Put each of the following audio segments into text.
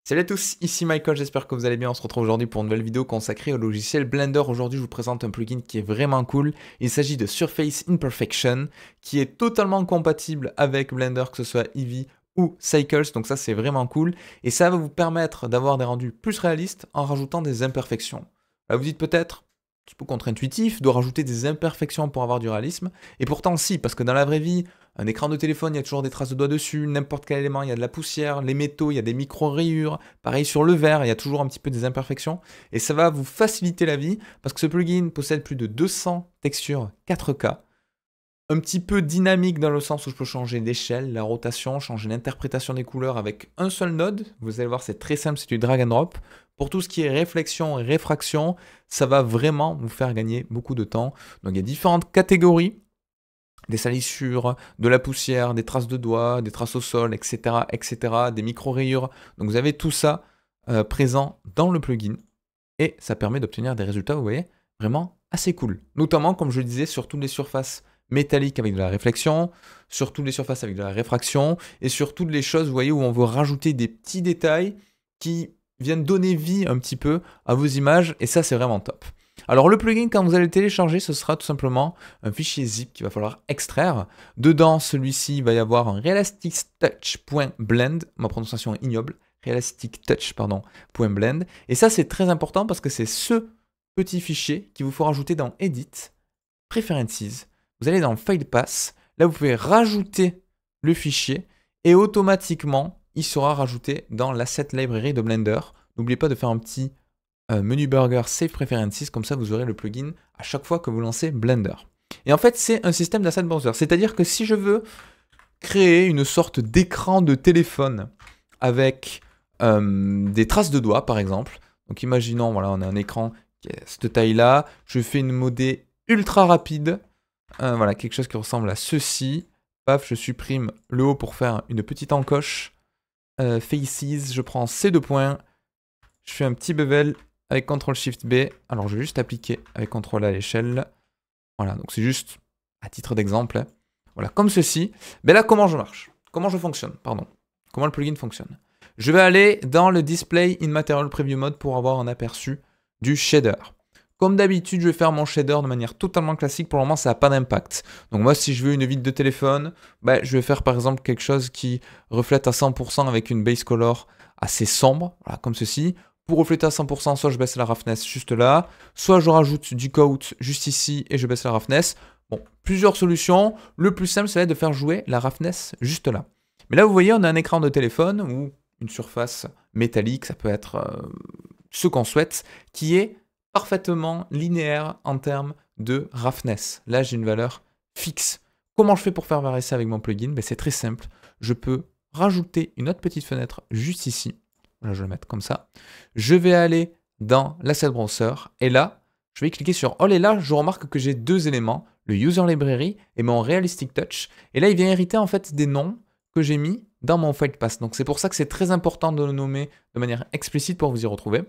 Salut à tous, ici Michael, j'espère que vous allez bien. On se retrouve aujourd'hui pour une nouvelle vidéo consacrée au logiciel Blender. Aujourd'hui, je vous présente un plugin qui est vraiment cool. Il s'agit de Surface Imperfection, qui est totalement compatible avec Blender, que ce soit Eevee ou Cycles. Donc ça, c'est vraiment cool. Et ça va vous permettre d'avoir des rendus plus réalistes en rajoutant des imperfections. Là, vous dites peut-être, c'est un peu contre-intuitif de rajouter des imperfections pour avoir du réalisme. Et pourtant, si, parce que dans la vraie vie, un écran de téléphone, il y a toujours des traces de doigts dessus, n'importe quel élément, il y a de la poussière, les métaux, il y a des micro-rayures. Pareil sur le verre, il y a toujours un petit peu des imperfections. Et ça va vous faciliter la vie, parce que ce plugin possède plus de 200 textures 4K. Un petit peu dynamique dans le sens où je peux changer l'échelle, la rotation, changer l'interprétation des couleurs avec un seul node. Vous allez voir, c'est très simple, c'est du drag and drop. Pour tout ce qui est réflexion et réfraction, ça va vraiment vous faire gagner beaucoup de temps. Donc il y a différentes catégories. Des salissures, de la poussière, des traces de doigts, des traces au sol, etc., etc., des micro-rayures. Donc vous avez tout ça présent dans le plugin et ça permet d'obtenir des résultats, vous voyez, vraiment assez cool. Notamment, comme je le disais, sur toutes les surfaces métalliques avec de la réflexion, sur toutes les surfaces avec de la réfraction et sur toutes les choses, vous voyez, où on veut rajouter des petits détails qui viennent donner vie un petit peu à vos images et ça, c'est vraiment top. Alors le plugin, quand vous allez le télécharger, ce sera tout simplement un fichier zip qu'il va falloir extraire. Dedans, celui-ci, il va y avoir un realistictouch.blend, ma prononciation est ignoble, realistictouch, pardon, .blend. Et ça, c'est très important parce que c'est ce petit fichier qu'il vous faut rajouter dans Edit, Preferences. Vous allez dans File Path, là vous pouvez rajouter le fichier et automatiquement, il sera rajouté dans l'asset library de Blender. N'oubliez pas de faire un petit menu burger Save Preferences, comme ça vous aurez le plugin à chaque fois que vous lancez Blender. Et en fait, c'est un système d'asset browser, c'est-à-dire que si je veux créer une sorte d'écran de téléphone avec des traces de doigts, par exemple, donc imaginons, voilà, on a un écran qui est cette taille-là, je fais une modée ultra rapide, voilà, quelque chose qui ressemble à ceci, paf, je supprime le haut pour faire une petite encoche, Faces, je prends ces deux points, je fais un petit bevel, avec CTRL-SHIFT-B, alors je vais juste appliquer avec CTRL à l'échelle. Voilà, donc c'est juste à titre d'exemple. Voilà, comme ceci. Mais là, comment je marche? Comment je fonctionne? Pardon. Comment le plugin fonctionne? Je vais aller dans le Display in Material Preview Mode pour avoir un aperçu du shader. Comme d'habitude, je vais faire mon shader de manière totalement classique. Pour le moment, ça n'a pas d'impact. Donc moi, si je veux une vitre de téléphone, bah, je vais faire par exemple quelque chose qui reflète à 100% avec une base color assez sombre, voilà, comme ceci. Pour refléter à 100%, soit je baisse la roughness juste là, soit je rajoute du coat juste ici et je baisse la roughness. Bon, plusieurs solutions. Le plus simple, c'est de faire jouer la roughness juste là. Mais là, vous voyez, on a un écran de téléphone ou une surface métallique, ça peut être ce qu'on souhaite, qui est parfaitement linéaire en termes de roughness. Là, j'ai une valeur fixe. Comment je fais pour faire varier ça avec mon plugin? Ben, c'est très simple. Je peux rajouter une autre petite fenêtre juste ici. Là, je vais le mettre comme ça. Je vais aller dans l'asset browser et là, je vais cliquer sur All et là, je remarque que j'ai deux éléments, le User Library et mon Realistic Touch. Et là, il vient hériter en fait des noms que j'ai mis dans mon File Path. Donc c'est pour ça que c'est très important de le nommer de manière explicite pour vous y retrouver.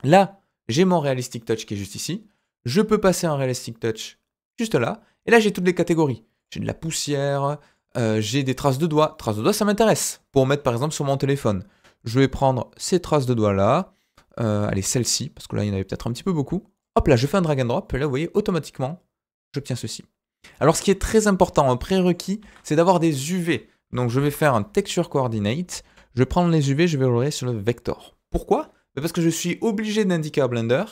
Là, j'ai mon Realistic Touch qui est juste ici. Je peux passer un Realistic Touch juste là. Et là, j'ai toutes les catégories. J'ai de la poussière, j'ai des traces de doigts. Traces de doigts, ça m'intéresse pour mettre par exemple sur mon téléphone. Je vais prendre ces traces de doigts là, allez celle-ci, parce que là il y en avait peut-être un petit peu beaucoup. Hop là, je fais un drag and drop, et là vous voyez, automatiquement, j'obtiens ceci. Alors ce qui est très important, un prérequis, c'est d'avoir des UV. Donc je vais faire un texture coordinate, je vais prendre les UV, je vais l'ouvrir sur le vector. Pourquoi? Parce que je suis obligé d'indiquer à Blender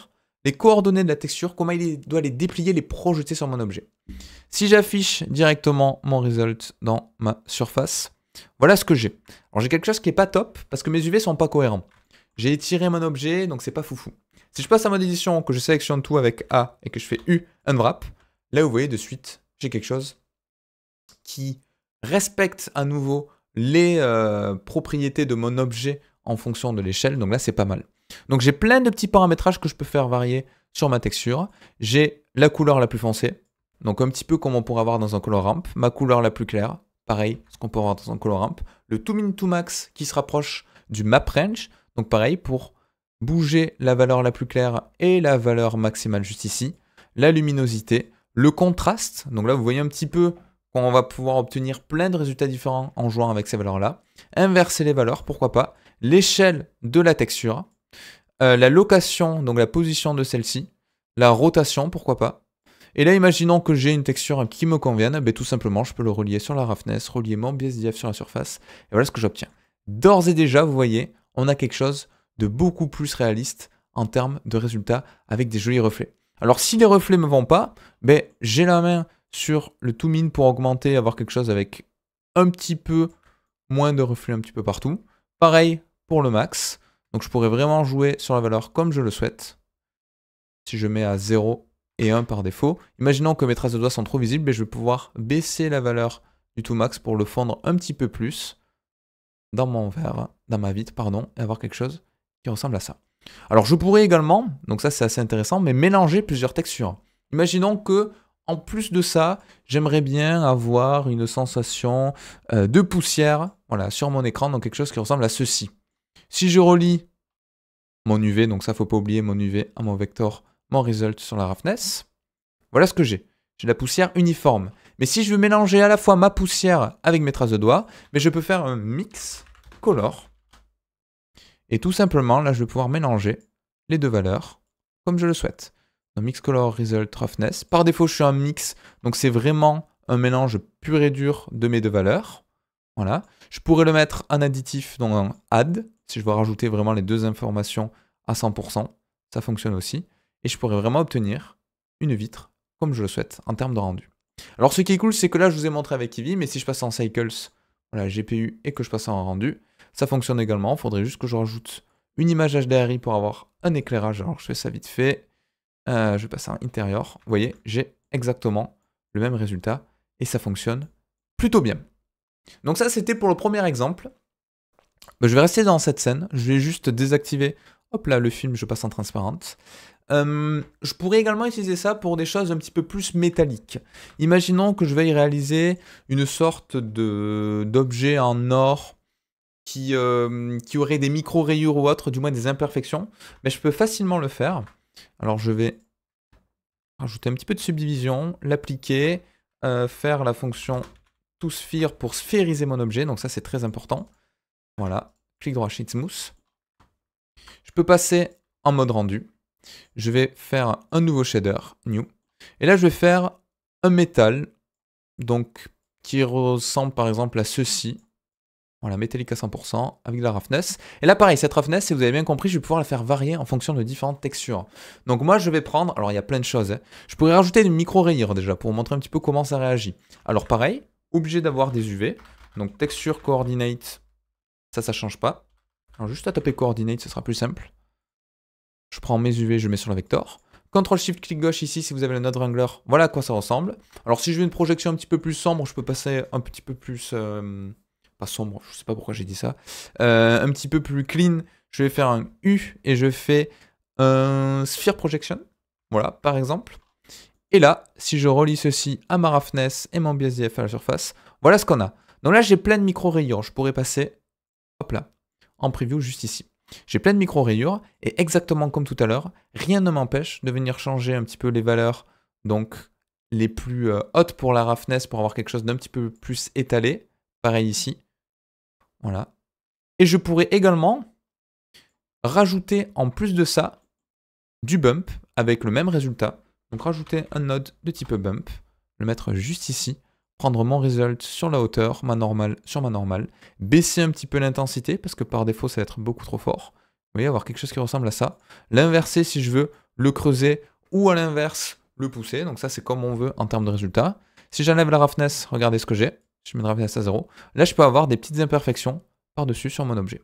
les coordonnées de la texture, comment il doit les déplier, les projeter sur mon objet. Si j'affiche directement mon result dans ma surface, voilà ce que j'ai. Alors j'ai quelque chose qui n'est pas top parce que mes UV sont pas cohérents. J'ai étiré mon objet, donc c'est pas foufou. Si je passe à mode édition, que je sélectionne tout avec A et que je fais U, unwrap, là vous voyez de suite, j'ai quelque chose qui respecte à nouveau les propriétés de mon objet en fonction de l'échelle. Donc là c'est pas mal. Donc j'ai plein de petits paramétrages que je peux faire varier sur ma texture. J'ai la couleur la plus foncée, donc un petit peu comme on pourrait avoir dans un color ramp, ma couleur la plus claire. Pareil, ce qu'on peut avoir dans un color ramp. Le to min to max qui se rapproche du map range. Donc pareil, pour bouger la valeur la plus claire et la valeur maximale juste ici. La luminosité, le contraste. Donc là, vous voyez un petit peu qu'on va pouvoir obtenir plein de résultats différents en jouant avec ces valeurs-là. Inverser les valeurs, pourquoi pas. l'échelle de la texture, la location, donc la position de celle-ci, la rotation, pourquoi pas. Et là, imaginons que j'ai une texture qui me convienne, ben, tout simplement, je peux le relier sur la roughness, relier mon BSDF sur la surface, et voilà ce que j'obtiens. D'ores et déjà, vous voyez, on a quelque chose de beaucoup plus réaliste en termes de résultats avec des jolis reflets. Alors, si les reflets ne me vont pas, ben, j'ai la main sur le to-min pour augmenter, avoir quelque chose avec un petit peu moins de reflets un petit peu partout. Pareil pour le max. Donc, je pourrais vraiment jouer sur la valeur comme je le souhaite. Si je mets à 0 et 1 par défaut. Imaginons que mes traces de doigts sont trop visibles, mais je vais pouvoir baisser la valeur du to max pour le fondre un petit peu plus dans mon verre, dans ma vitre, pardon, et avoir quelque chose qui ressemble à ça. Alors je pourrais également, donc ça c'est assez intéressant, mais mélanger plusieurs textures. Imaginons que, en plus de ça, j'aimerais bien avoir une sensation de poussière, voilà, sur mon écran, donc quelque chose qui ressemble à ceci. Si je relie mon UV, donc ça faut pas oublier mon UV à mon vector, mon result sur la roughness, voilà ce que j'ai. J'ai la poussière uniforme. Mais si je veux mélanger à la fois ma poussière avec mes traces de doigts, mais je peux faire un mix color. Et tout simplement, là, je vais pouvoir mélanger les deux valeurs comme je le souhaite. Donc, mix color, result, roughness. Par défaut, je suis un mix, donc c'est vraiment un mélange pur et dur de mes deux valeurs. Voilà. Je pourrais le mettre en additif, donc en add, si je veux rajouter vraiment les deux informations à 100%. Ça fonctionne aussi. Et je pourrais vraiment obtenir une vitre comme je le souhaite en termes de rendu. Alors ce qui est cool, c'est que là, je vous ai montré avec Eevee, mais si je passe en cycles, voilà, GPU, et que je passe en rendu, ça fonctionne également. Il faudrait juste que je rajoute une image HDRI pour avoir un éclairage. Alors je fais ça vite fait. Je vais passer en intérieur. Vous voyez, j'ai exactement le même résultat et ça fonctionne plutôt bien. Donc ça, c'était pour le premier exemple. Je vais rester dans cette scène. Je vais juste désactiver, hop là, le film, je passe en transparente. Je pourrais également utiliser ça pour des choses un petit peu plus métalliques. Imaginons que je veuille réaliser une sorte d'objet en or qui aurait des micro-rayures ou autres, du moins des imperfections. Mais je peux facilement le faire. Alors je vais rajouter un petit peu de subdivision, l'appliquer, faire la fonction toSphere pour sphériser mon objet. Donc ça c'est très important. Voilà, clic droit, Sheet Smooth. Je peux passer en mode rendu. Je vais faire un nouveau shader, New. Et là, je vais faire un métal, donc qui ressemble par exemple à ceci. Voilà, métallique à 100%, avec de la roughness. Et là, pareil, cette roughness, si vous avez bien compris, je vais pouvoir la faire varier en fonction de différentes textures. Donc moi, je vais prendre, alors il y a plein de choses. Hein. Je pourrais rajouter une micro-rayure déjà, pour vous montrer un petit peu comment ça réagit. Alors pareil, obligé d'avoir des UV. Donc texture, coordinate, ça change pas. Alors juste à taper coordinate, ce sera plus simple. Je prends mes UV, je mets sur le vector. CTRL-SHIFT, clic gauche ici si vous avez le Node Wrangler. Voilà à quoi ça ressemble. Alors si je veux une projection un petit peu plus sombre, je peux passer un petit peu plus... pas sombre, je sais pas pourquoi j'ai dit ça. Un petit peu plus clean. Je vais faire un U et je fais un Sphere Projection. Voilà, par exemple. Et là, si je relie ceci à ma roughness et mon BSDF à la surface, voilà ce qu'on a. Donc là, j'ai plein de micro-rayures. Je pourrais passer, hop là, en preview juste ici. J'ai plein de micro-rayures, et exactement comme tout à l'heure, rien ne m'empêche de venir changer un petit peu les valeurs, donc les plus hautes pour la roughness, pour avoir quelque chose d'un petit peu plus étalé, pareil ici, voilà. Et je pourrais également rajouter en plus de ça, du bump, avec le même résultat, donc rajouter un node de type bump, le mettre juste ici, prendre mon result sur la hauteur, ma normale sur ma normale, baisser un petit peu l'intensité, parce que par défaut, ça va être beaucoup trop fort. Vous voyez, avoir quelque chose qui ressemble à ça. L'inverser si je veux le creuser, ou à l'inverse, le pousser. Donc ça, c'est comme on veut en termes de résultats. Si j'enlève la roughness, regardez ce que j'ai. Je mets la roughness à 0. Là, je peux avoir des petites imperfections par-dessus sur mon objet.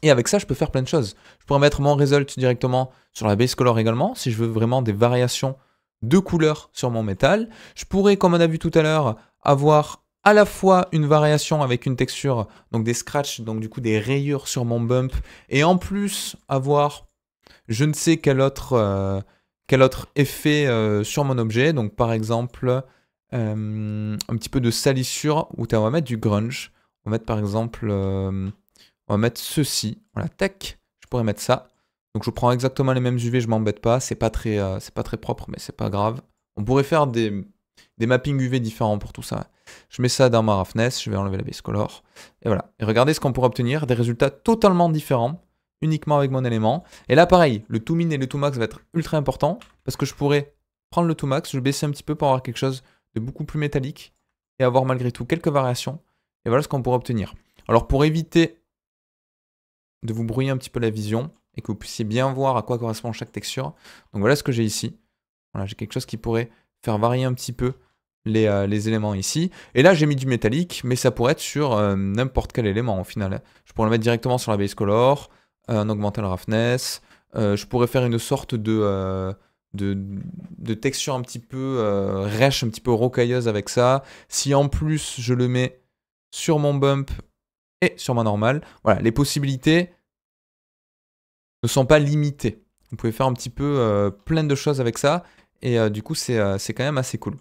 Et avec ça, je peux faire plein de choses. Je pourrais mettre mon result directement sur la base color également, si je veux vraiment des variations de couleurs sur mon métal. Je pourrais, comme on a vu tout à l'heure, avoir à la fois une variation avec une texture, donc des scratchs, donc du coup des rayures sur mon bump, et en plus avoir je ne sais quel autre effet sur mon objet. Donc par exemple, un petit peu de salissure, où on va mettre du grunge. On va mettre par exemple, on va mettre ceci, voilà, tac, je pourrais mettre ça. Donc je prends exactement les mêmes UV, je m'embête pas, c'est pas très propre, mais c'est pas grave. On pourrait faire des des mappings UV différents pour tout ça. Je mets ça dans ma roughness, je vais enlever la base color. Et voilà. Et regardez ce qu'on pourrait obtenir, des résultats totalement différents, uniquement avec mon élément. Et là, pareil, le to min et le to max va être ultra important, parce que je pourrais prendre le to max, je baisser un petit peu pour avoir quelque chose de beaucoup plus métallique, et avoir malgré tout quelques variations. Et voilà ce qu'on pourrait obtenir. Alors pour éviter de vous brouiller un petit peu la vision, et que vous puissiez bien voir à quoi correspond chaque texture, donc voilà ce que j'ai ici. Voilà, j'ai quelque chose qui pourrait faire varier un petit peu les éléments ici. Et là, j'ai mis du métallique, mais ça pourrait être sur n'importe quel élément au final. Je pourrais le mettre directement sur la base color, en augmentant la roughness. Je pourrais faire une sorte de texture un petit peu rêche, un petit peu rocailleuse avec ça. Si en plus, je le mets sur mon bump et sur ma normale, voilà, les possibilités ne sont pas limitées. Vous pouvez faire un petit peu plein de choses avec ça. Et du coup, c'est quand même assez cool.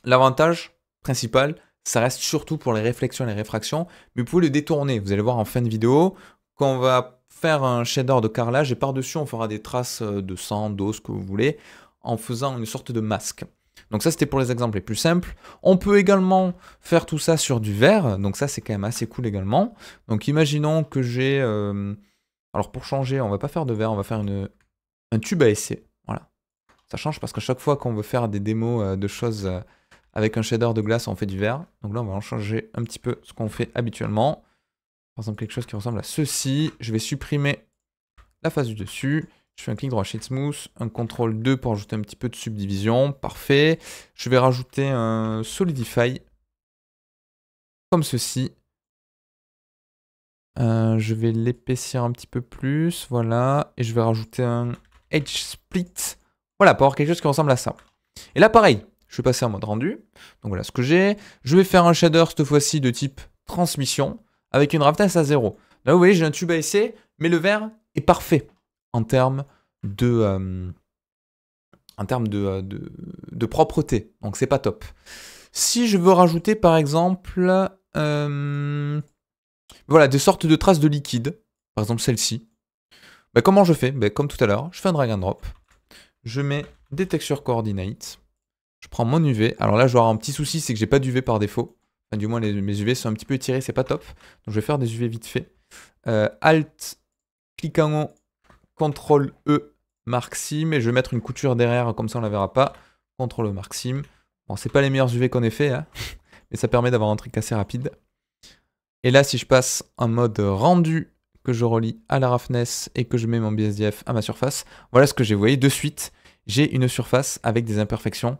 L'avantage principal, ça reste surtout pour les réflexions et les réfractions, mais vous pouvez le détourner. Vous allez voir en fin de vidéo, quand on va faire un shader de carrelage, et par-dessus, on fera des traces de sang, d'eau, ce que vous voulez, en faisant une sorte de masque. Donc ça, c'était pour les exemples les plus simples. On peut également faire tout ça sur du verre, donc ça, c'est quand même assez cool également. Donc imaginons que j'ai... alors pour changer, on va pas faire de verre, on va faire un tube à essai. Voilà. Ça change parce qu'à chaque fois qu'on veut faire des démos de choses avec un shader de glace, on fait du verre. Donc là, on va en changer un petit peu ce qu'on fait habituellement. Par exemple, quelque chose qui ressemble à ceci. Je vais supprimer la face du dessus. Je fais un clic droit Shade Smooth, un CTRL 2 pour ajouter un petit peu de subdivision. Parfait. Je vais rajouter un Solidify, comme ceci. Je vais l'épaissir un petit peu plus, voilà. Et je vais rajouter un Edge Split. Voilà, pour avoir quelque chose qui ressemble à ça. Et là, pareil, je vais passer en mode rendu. Donc voilà ce que j'ai. Je vais faire un shader cette fois-ci de type transmission avec une roughness à 0. Là, vous voyez, j'ai un tube à essai, mais le vert est parfait en termes de propreté. Donc c'est pas top. Si je veux rajouter par exemple voilà, des sortes de traces de liquide, par exemple celle-ci, bah, comment je fais? Bah, comme tout à l'heure, je fais un drag and drop. Je mets des textures coordinates. Je prends mon UV. Alors là, je vais avoir un petit souci, c'est que j'ai pas d'UV par défaut. Enfin, du moins, mes UV sont un petit peu étirés, c'est pas top. Donc je vais faire des UV vite fait. Alt, clic en haut, CTRL E, marque sim, et je vais mettre une couture derrière, comme ça on la verra pas. CTRL E, marque sim. Bon, c'est pas les meilleurs UV qu'on ait fait, hein, mais ça permet d'avoir un truc assez rapide. Et là, si je passe en mode rendu, que je relie à la roughness et que je mets mon BSDF à ma surface, voilà ce que j'ai. Vous voyez, de suite, j'ai une surface avec des imperfections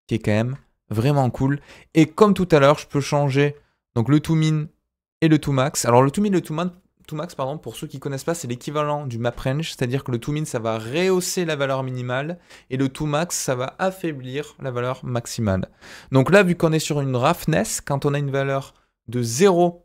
qui est quand même vraiment cool. Et comme tout à l'heure, je peux changer donc le to min et le to max. Alors le to min et le to max, pardon, pour ceux qui ne connaissent pas, c'est l'équivalent du map range, c'est-à-dire que le to min, ça va rehausser la valeur minimale et le to max, ça va affaiblir la valeur maximale. Donc là, vu qu'on est sur une roughness, quand on a une valeur de 0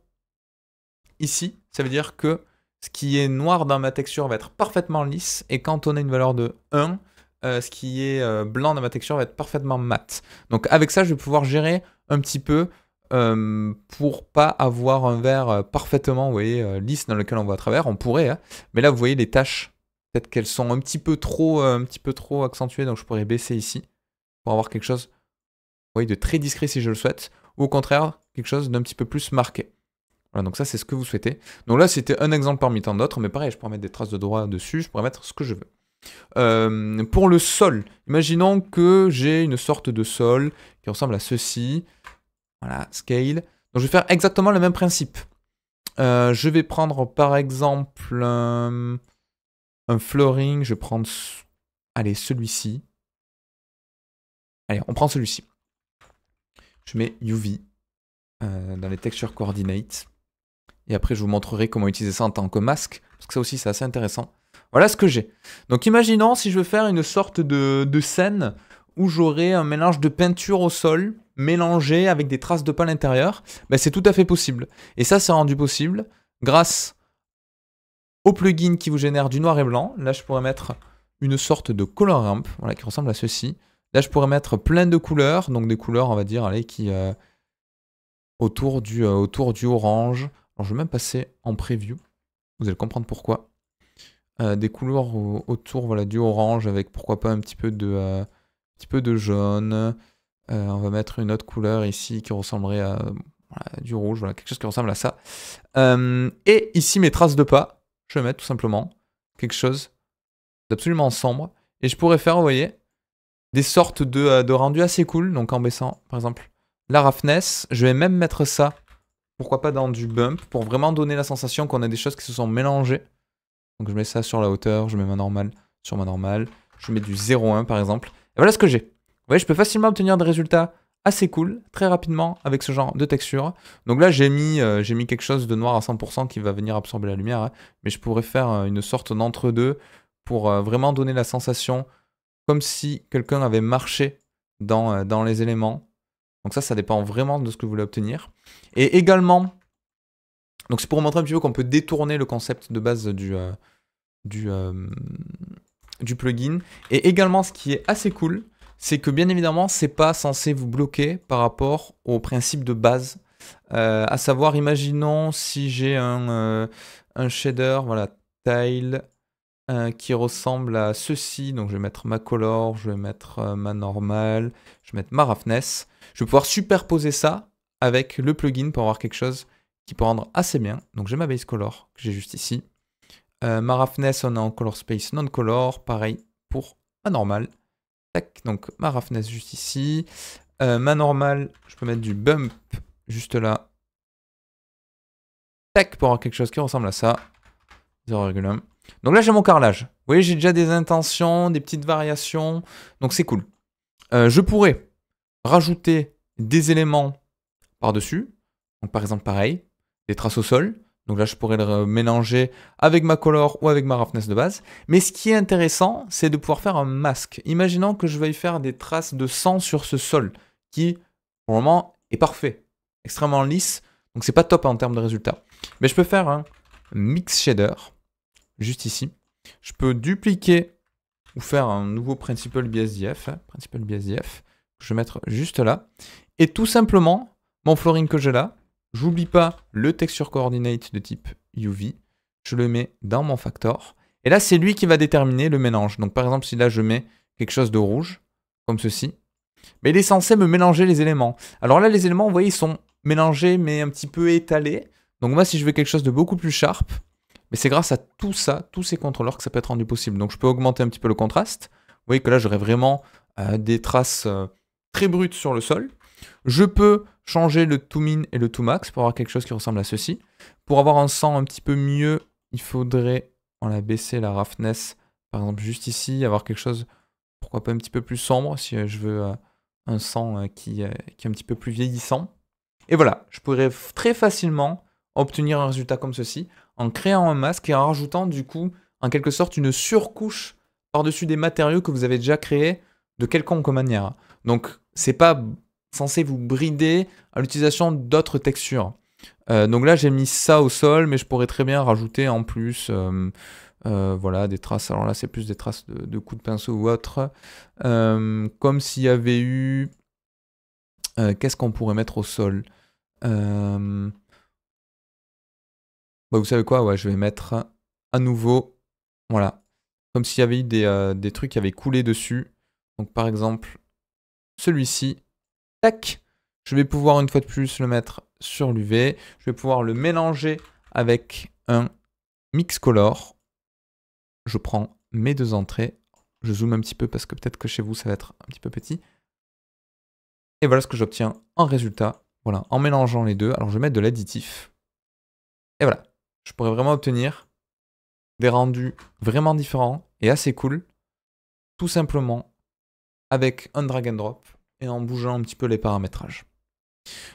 ici, ça veut dire que ce qui est noir dans ma texture va être parfaitement lisse, et quand on a une valeur de 1, ce qui est blanc dans ma texture va être parfaitement mat. Donc avec ça, je vais pouvoir gérer un petit peu pour pas avoir un verre parfaitement, vous voyez, lisse dans lequel on voit à travers. On pourrait, hein, mais là vous voyez les taches, peut-être qu'elles sont un petit peu trop accentuées, donc je pourrais baisser ici pour avoir quelque chose, vous voyez, de très discret si je le souhaite, ou au contraire quelque chose d'un petit peu plus marqué. Voilà, donc ça c'est ce que vous souhaitez. Donc là c'était un exemple parmi tant d'autres, mais pareil, je pourrais mettre des traces de droit dessus, je pourrais mettre ce que je veux. Pour le sol, imaginons que j'ai une sorte de sol qui ressemble à ceci. Voilà, scale. Donc je vais faire exactement le même principe. Je vais prendre par exemple un flooring, je vais prendre, allez, celui-ci. Allez, on prend celui-ci. Je mets UV dans les textures coordinates. Et après, je vous montrerai comment utiliser ça en tant que masque, parce que ça aussi, c'est assez intéressant. Voilà ce que j'ai. Donc imaginons si je veux faire une sorte de scène où j'aurai un mélange de peinture au sol, mélangé avec des traces de pas à l'intérieur, ben c'est tout à fait possible. Et ça, c'est rendu possible grâce au plugin qui vous génère du noir et blanc. Là, je pourrais mettre une sorte de color ramp, voilà, qui ressemble à ceci. Là, je pourrais mettre plein de couleurs, donc des couleurs, on va dire, allez, qui autour du orange. Alors, je vais même passer en preview. Vous allez comprendre pourquoi. Des couleurs autour, voilà, du orange avec pourquoi pas un petit peu de jaune. On va mettre une autre couleur ici qui ressemblerait à voilà, du rouge, voilà, quelque chose qui ressemble à ça. Et ici, mes traces de pas, je vais mettre tout simplement quelque chose d'absolument sombre. Et je pourrais faire, vous voyez, des sortes de rendus assez cool. Donc en baissant, par exemple, la roughness. Je vais même mettre ça, pourquoi pas dans du bump, pour vraiment donner la sensation qu'on a des choses qui se sont mélangées. Donc je mets ça sur la hauteur, je mets ma normale sur ma normale. Je mets du 0,1 par exemple. Et voilà ce que j'ai. Vous voyez, je peux facilement obtenir des résultats assez cool, très rapidement, avec ce genre de texture. Donc là, j'ai mis quelque chose de noir à 100% qui va venir absorber la lumière. Hein. Mais je pourrais faire une sorte d'entre-deux pour vraiment donner la sensation comme si quelqu'un avait marché dans les éléments. Donc ça dépend vraiment de ce que vous voulez obtenir. Et également, donc c'est pour vous montrer un petit peu qu'on peut détourner le concept de base du plugin. Et également, ce qui est assez cool, c'est que bien évidemment, c'est pas censé vous bloquer par rapport au principe de base. À savoir, imaginons si j'ai un shader, voilà, tile, qui ressemble à ceci. Donc je vais mettre ma color, je vais mettre ma normale, je vais mettre ma roughness. Je vais pouvoir superposer ça avec le plugin pour avoir quelque chose qui peut rendre assez bien. Donc j'ai ma base color que j'ai juste ici. Ma roughness, on est en color space non color. Pareil pour ma normale. Tac, donc ma roughness juste ici. Ma normale, je peux mettre du bump juste là. Tac, pour avoir quelque chose qui ressemble à ça. 0,1. Donc là, j'ai mon carrelage. Vous voyez, j'ai déjà des intentions, des petites variations. Donc c'est cool. Je pourrais rajouter des éléments par-dessus. Donc par exemple, pareil, des traces au sol. Donc là, je pourrais le mélanger avec ma color ou avec ma roughness de base. Mais ce qui est intéressant, c'est de pouvoir faire un masque. Imaginons que je veuille faire des traces de sang sur ce sol, qui, pour le moment, est parfait. Extrêmement lisse. Donc c'est pas top en termes de résultats. Mais je peux faire un mix shader, juste ici. Je peux dupliquer ou faire un nouveau Principal BSDF. Principal BSDF. Je vais mettre juste là. Et tout simplement, mon flooring que j'ai là, j'oublie pas le texture coordinate de type UV. Je le mets dans mon factor. Et là, c'est lui qui va déterminer le mélange. Donc par exemple, si là je mets quelque chose de rouge, comme ceci, mais il est censé me mélanger les éléments. Alors là, les éléments, vous voyez, ils sont mélangés, mais un petit peu étalés. Donc moi, si je veux quelque chose de beaucoup plus sharp, mais c'est grâce à tout ça, tous ces contrôleurs, que ça peut être rendu possible. Donc je peux augmenter un petit peu le contraste. Vous voyez que là, j'aurai vraiment des traces très brutes sur le sol. Je peux changer le to min et le to max pour avoir quelque chose qui ressemble à ceci. Pour avoir un sang un petit peu mieux, il faudrait baisser la roughness, par exemple juste ici, avoir quelque chose, pourquoi pas un petit peu plus sombre, si je veux un sang qui est un petit peu plus vieillissant. Et voilà, je pourrais très facilement obtenir un résultat comme ceci, en créant un masque et en rajoutant du coup, en quelque sorte, une surcouche par-dessus des matériaux que vous avez déjà créés de quelconque manière. Donc, c'est pas censé vous brider à l'utilisation d'autres textures. Donc là, j'ai mis ça au sol, mais je pourrais très bien rajouter en plus voilà, des traces. Alors là, c'est plus des traces de coups de pinceau ou autre. Comme s'il y avait eu... Qu'est-ce qu'on pourrait mettre au sol bah, vous savez quoi, ouais, je vais mettre à nouveau, voilà, comme s'il y avait eu des trucs qui avaient coulé dessus. Donc par exemple, celui-ci, tac, je vais pouvoir une fois de plus le mettre sur l'UV. Je vais pouvoir le mélanger avec un mix color. Je prends mes deux entrées. Je zoome un petit peu parce que peut-être que chez vous, ça va être un petit peu petit. Et voilà ce que j'obtiens en résultat. Voilà, en mélangeant les deux. Alors je vais mettre de l'additif. Et voilà. Je pourrais vraiment obtenir des rendus vraiment différents et assez cool, tout simplement avec un drag and drop et en bougeant un petit peu les paramétrages.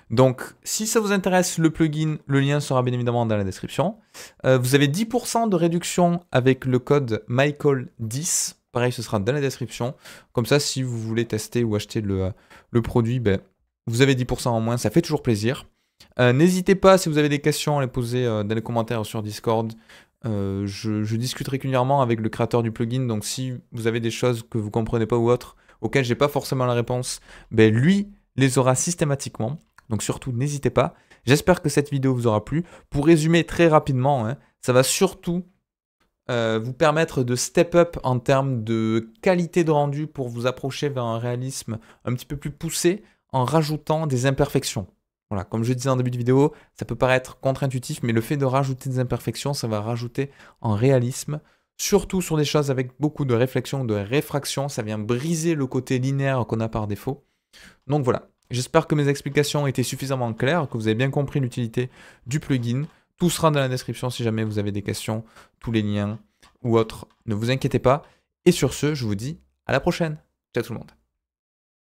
Donc, si ça vous intéresse, le plugin, le lien sera bien évidemment dans la description. Vous avez 10% de réduction avec le code Michael10. Pareil, ce sera dans la description. Comme ça, si vous voulez tester ou acheter le produit, ben, vous avez 10% en moins, ça fait toujours plaisir. N'hésitez pas, si vous avez des questions, à les poser dans les commentaires sur Discord. Je discute régulièrement avec le créateur du plugin, donc si vous avez des choses que vous ne comprenez pas ou autres, auxquelles j'ai pas forcément la réponse, ben lui les aura systématiquement. Donc surtout, n'hésitez pas. J'espère que cette vidéo vous aura plu. Pour résumer très rapidement, hein, ça va surtout vous permettre de step up en termes de qualité de rendu pour vous approcher vers un réalisme un petit peu plus poussé en rajoutant des imperfections. Voilà, comme je disais en début de vidéo, ça peut paraître contre-intuitif, mais le fait de rajouter des imperfections, ça va rajouter en réalisme, surtout sur des choses avec beaucoup de réflexion, de réfraction, ça vient briser le côté linéaire qu'on a par défaut. Donc voilà, j'espère que mes explications étaient suffisamment claires, que vous avez bien compris l'utilité du plugin. Tout sera dans la description si jamais vous avez des questions, tous les liens ou autres, ne vous inquiétez pas. Et sur ce, je vous dis à la prochaine. Ciao tout le monde.